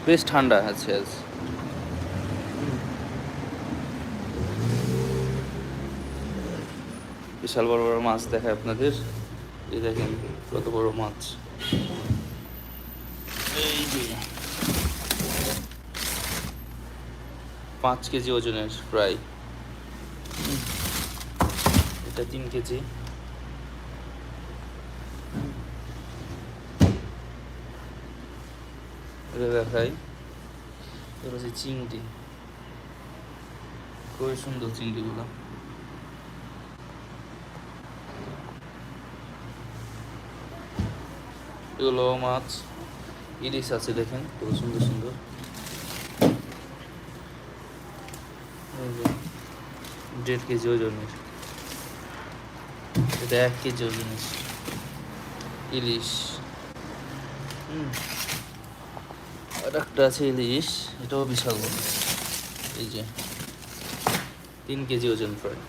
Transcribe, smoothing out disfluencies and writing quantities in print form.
বেশ ঠান্ডা আছে আজ। বিশাল বড় বড় মাছ দেখায় আপনাদের। এই দেখেন কত বড় মাছ, এই যে 5 কেজি ওজনের প্রায়। এটা 3 কেজি। এটা দেখাই, এটা হচ্ছে চিংড়ি, খুবই সুন্দর চিংড়িগুলো। এগুলো মাছ, ইলিশ আছে দেখেন খুব সুন্দর সুন্দর। 1.5 কেজি ওজনের, এটা 1 কেজি ওজনের ইলিশ। আর একটা আছে ইলিশ, এটাও বিশাল বড়। এই যে 3 কেজি ওজন প্রায়।